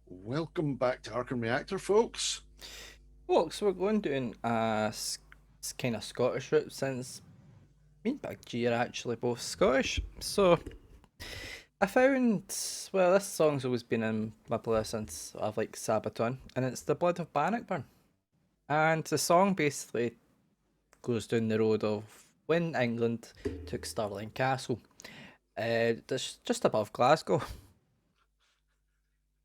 Welcome back to Arkham Reactor, folks. Folks, we're going doing a kind of Scottish route since me and Big G are actually both Scottish. So I found, well, this song's always been in my playlist since I've like Sabaton, and it's The Blood of Bannockburn. And the song basically goes down the road of when England took Stirling Castle, just above Glasgow.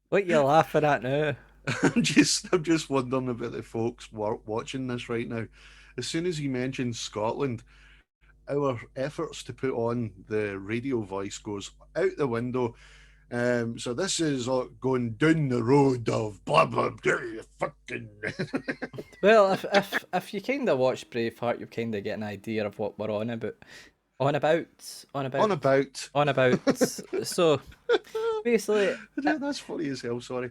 What you laughing at now? I'm just wondering about the folks watching this right now. As soon as you mentioned Scotland, our efforts to put on the radio voice goes out the window. So this is going down the road of blah blah blah. Fucking. Well, if you kind of watch Braveheart, you kind of get an idea of what we're on about. On about, on On about, about. on about. So basically, That's funny as hell. Sorry.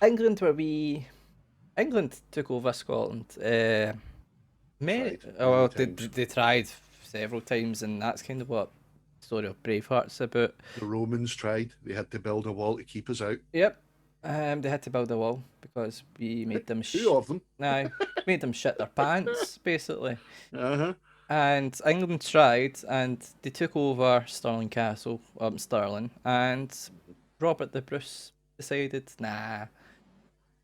England were we. England took over Scotland. Many, Tried oh, many well, times. they tried several times, and that's kind of what the story of Braveheart's about. The Romans tried. They had to build a wall to keep us out. Yep. They had to build a wall because we made them Two of them. no, made them shit their pants basically. Uh huh. And England tried, and they took over Stirling Castle, Stirling, and Robert the Bruce decided, nah,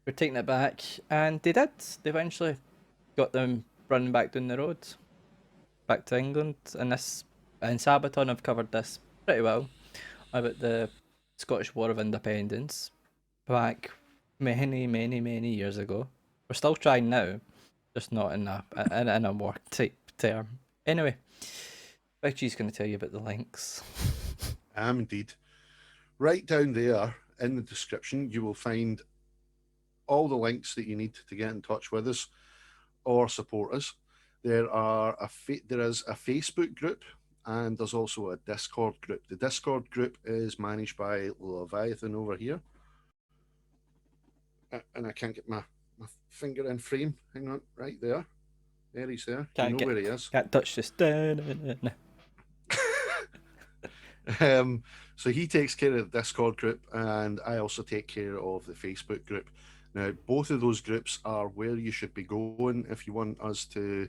we're taking it back, and they did. They eventually got them running back down the road, back to England, and this and Sabaton have covered this pretty well about the Scottish War of Independence back many years ago. We're still trying now, just not in a war type term. Anyway, Big G's going to tell you about the links. I am indeed. Right down there in the description, you will find all the links that you need to get in touch with us or support us. There is a Facebook group and there's also a Discord group. The Discord group is managed by Leviathan over here, and I can't get my finger in frame. Hang on, right there. There he's there. You Can't know get where he is. can't touch this. um, so he takes care of the Discord group, and I also take care of the Facebook group. Now, both of those groups are where you should be going if you want us to,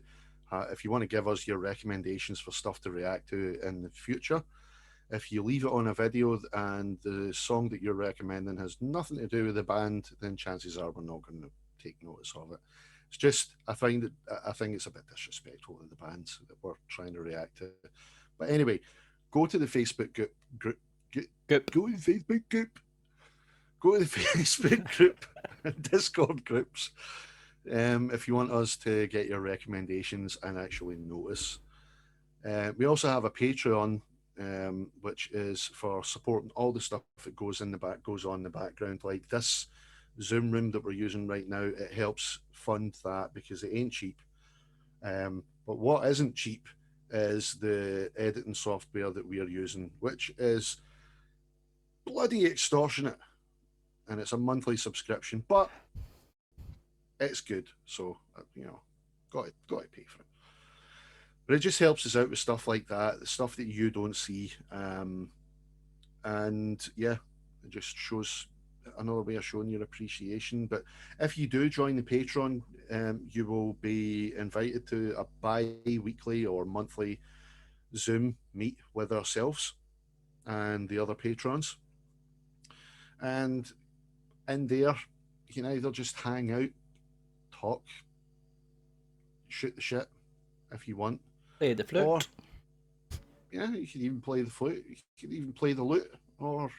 if you want to give us your recommendations for stuff to react to in the future. If you leave it on a video and the song that you're recommending has nothing to do with the band, then chances are we're not going to take notice of it. It's just I think it's a bit disrespectful to the bands that we're trying to react to. But anyway, go to the Facebook Goop. go to the Facebook group, go to the Facebook group and Discord groups. If you want us to get your recommendations and actually notice. We also have a Patreon, which is for supporting all the stuff that goes on in the background, like this Zoom room that we're using right now. It helps fund that because it ain't cheap. But what isn't cheap is the editing software that we are using, which is bloody extortionate, and it's a monthly subscription, but it's good. So got to pay for it. But it just helps us out with stuff like that, the stuff that you don't see, and yeah, it just shows another way of showing your appreciation. But if you do join the Patreon, you will be invited to a bi-weekly or monthly Zoom meet with ourselves and the other patrons. And in there, you can either just hang out, talk, shoot the shit if you want, Play the or flute. yeah, you can even play the flute, you can even play the lute, or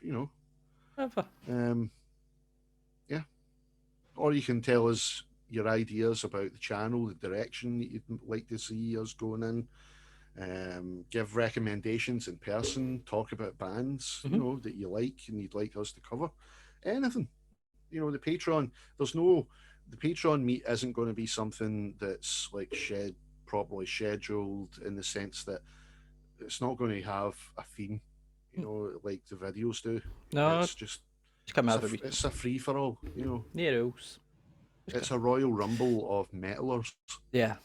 Whatever. um, yeah, or you can tell us your ideas about the channel, the direction that you'd like to see us going in. Give recommendations in person, talk about bands Mm-hmm. that you like and you'd like us to cover. Anything. The Patreon. There's no the Patreon meet isn't going to be something that's like properly scheduled in the sense that it's not going to have a theme, like the videos do. No, It's just just come out of it. it's a free for all. Yeah, rules. It's a Royal Rumble of metalers. Yeah,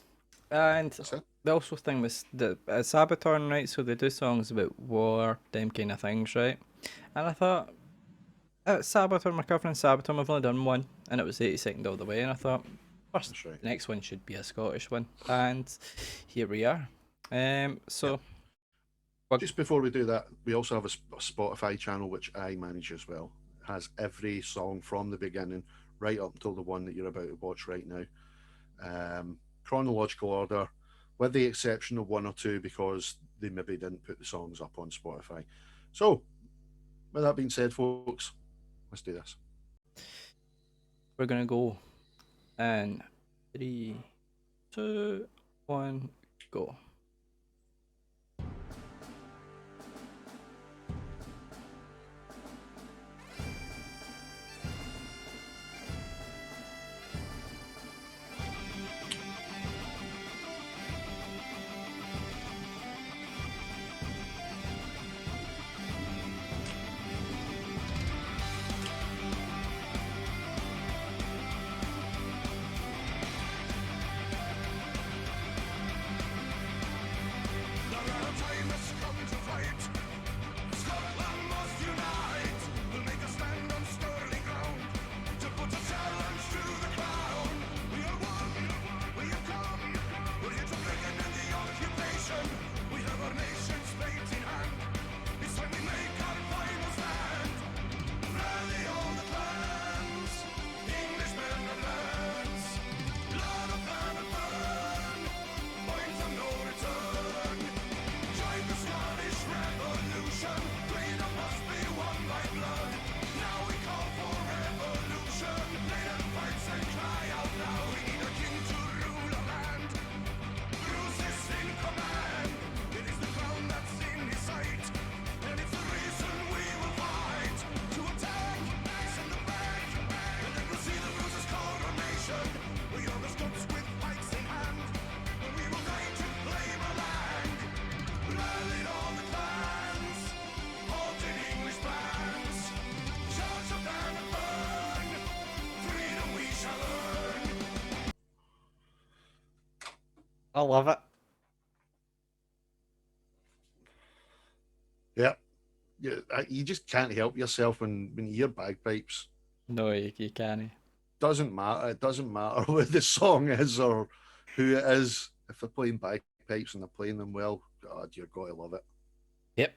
and That's it. the also thing was the Sabaton, right? So they do songs about war, them kind of things, right? And I thought, Sabaton, we're covering Sabaton. We've only done one, and it was 82nd all the way. And I thought, first, That's right. the next one should be a Scottish one, and here we are. So Just before we do that, we also have a Spotify channel which I manage as well. It has every song from the beginning right up until the one that you're about to watch right now. Chronological order, with the exception of one or two because they maybe didn't put the songs up on Spotify. So, with that being said, folks, let's do this. we're gonna go, and 3, 2, 1, go. I love it. Yeah. You just can't help yourself when you hear bagpipes. No, you can't. Doesn't matter. It doesn't matter what the song is or who it is. If they're playing bagpipes and they're playing them well, God, you're going to love it. Yep.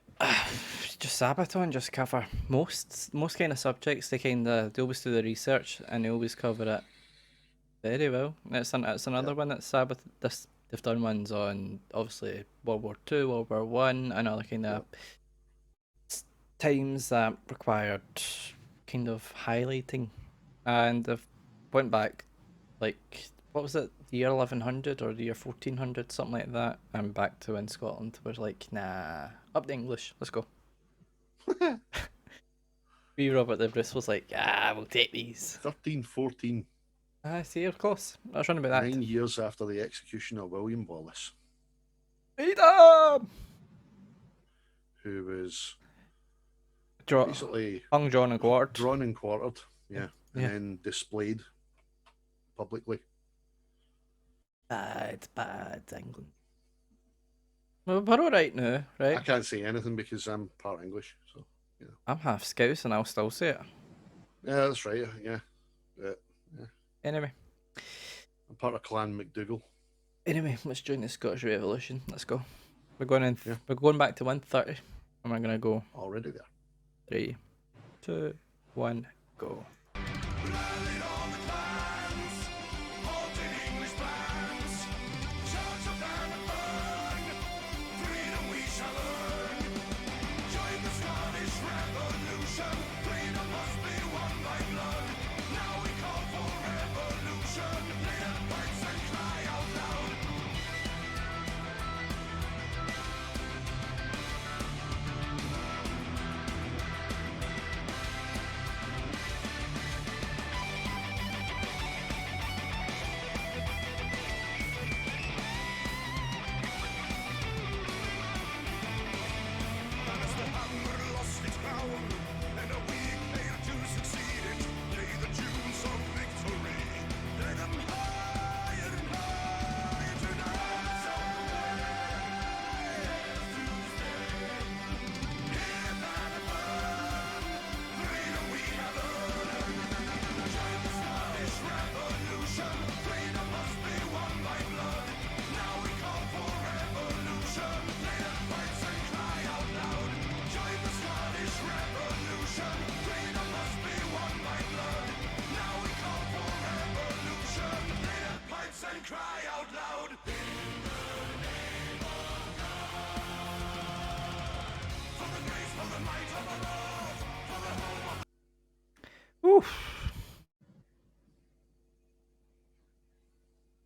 Just Sabaton just cover most kind of subjects. They always do the research and they always cover it very well. It's another one that they've done ones on obviously World War Two, World War One, and other kind of times that required kind of highlighting, and they've went back like what was it, the year 1100 or the year 1400, something like that, and back to when Scotland was like, nah, up to English, let's go. Wee Robert the Bruce was like, we'll take these. 1314. I see, of course. I was running about that. 9 years after the execution of William Wallace. Freedom! Who was basically hung, drawn, and quartered. Drawn and quartered, yeah. And then displayed publicly. Bad England. Well, we're all right now, right? I can't say anything because I'm part English, so I'm half Scouse and I'll still say it. Yeah, that's right. Yeah. Anyway, I'm part of Clan MacDougall. Anyway, let's join the Scottish Revolution. Let's go. We're going in. We're going back to 130, and we're gonna go. Already there. 3, 2, 1, go.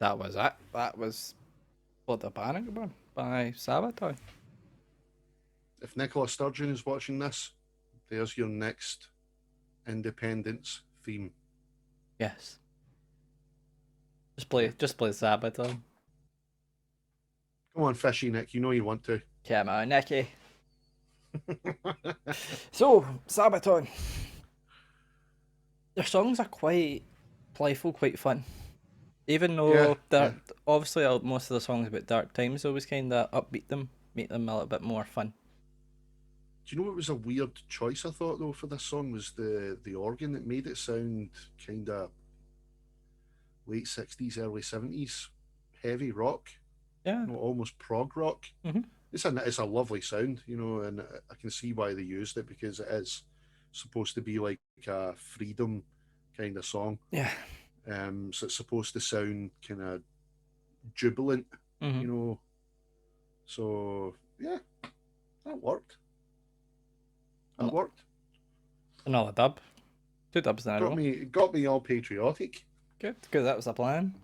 That was it. That was Blood of Bannockburn by Sabaton. If Nicola Sturgeon is watching this, there's your next Independence theme. Yes. Just play Sabaton. Come on, Fishy Nick, you know you want to. Come on, Nicky. So, Sabaton. Their songs are quite playful, quite fun. Even though they're obviously most of the songs about dark times always kind of upbeat them, make them a little bit more fun. Do you know what was a weird choice I thought though for this song was the organ that made it sound kind of late 60s, early 70s, heavy rock, Yeah. almost prog rock. Mm-hmm. It's a lovely sound, and I can see why they used it because it is supposed to be like a freedom kind of song. Yeah. So it's supposed to sound kind of jubilant, Mm-hmm. So yeah, that worked. That worked. Another dub. 2 dubs in a row. Got me all patriotic. Good, that was the plan.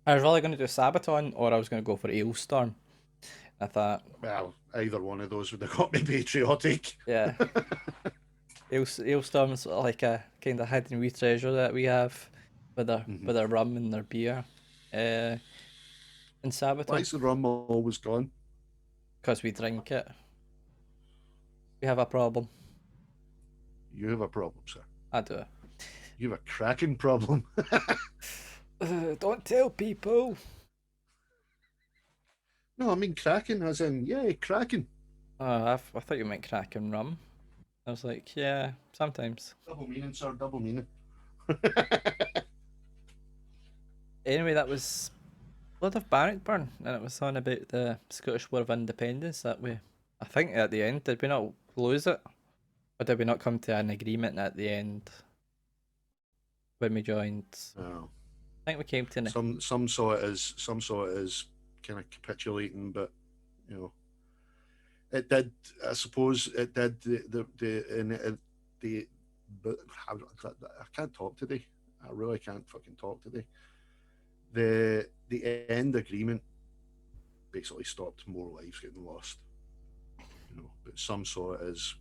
I was really going to do Sabaton or I was going to go for Ailstorm. I thought, well, either one of those would have got me patriotic. Yeah. Ailstorm's like a kind of hidden wee treasure that we have with their rum and their beer. In Sabaton. Why is the rum always gone? Because we drink it. We have a problem. You have a problem, sir. I do. You have a cracking problem. Don't tell people. No, I mean cracking as in, yeah, cracking. I thought you meant cracking rum. I was like, yeah, sometimes. Double meaning, sir, double meaning. Anyway, that was Blood of Bannockburn, and it was on about the Scottish War of Independence that I think at the end, did we not lose it? Or did we not come to an agreement at the end when we joined? No. I think we came to some saw it as kind of capitulating, but it did. I suppose it did. But I can't talk today. I really can't fucking talk today. The end agreement basically stopped more lives getting lost. But some saw it as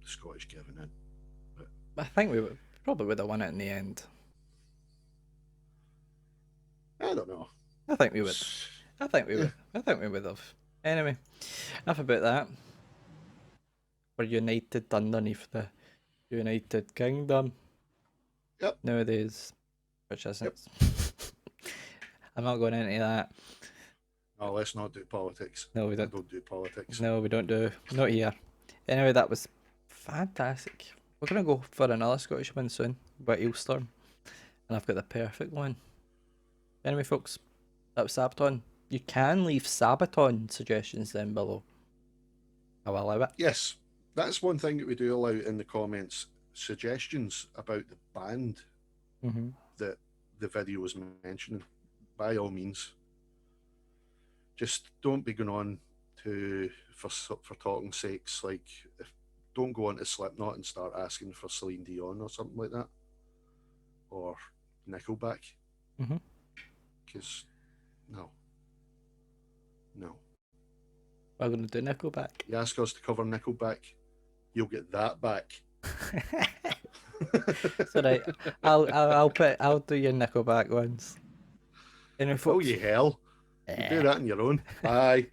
the Scottish giving in. But I think we probably would have won it in the end. I don't know. I think we would. I think we would have. Anyway, enough about that. We're united underneath the United Kingdom. Yep. Nowadays, which isn't. Yep. I'm not going into that. No, let's not do politics. No, we don't. I don't do politics. No, we don't do. Not here. Anyway, that was fantastic. We're gonna go for another Scottish one soon, but Ailstorm, and I've got the perfect one. Anyway, folks, that was Sabaton. You can leave Sabaton suggestions down below. I will allow it. Yes, that's one thing that we do allow in the comments. Suggestions about the band that the video was mentioning. By all means, just don't be going on for talking sakes. Like, don't go on to Slipknot and start asking for Celine Dion or something like that, or Nickelback. Because no. We're going to do Nickelback. You ask us to cover Nickelback, you'll get that back. So right, I'll do your Nickelback ones. Oh, you hell! You do that on your own. Bye.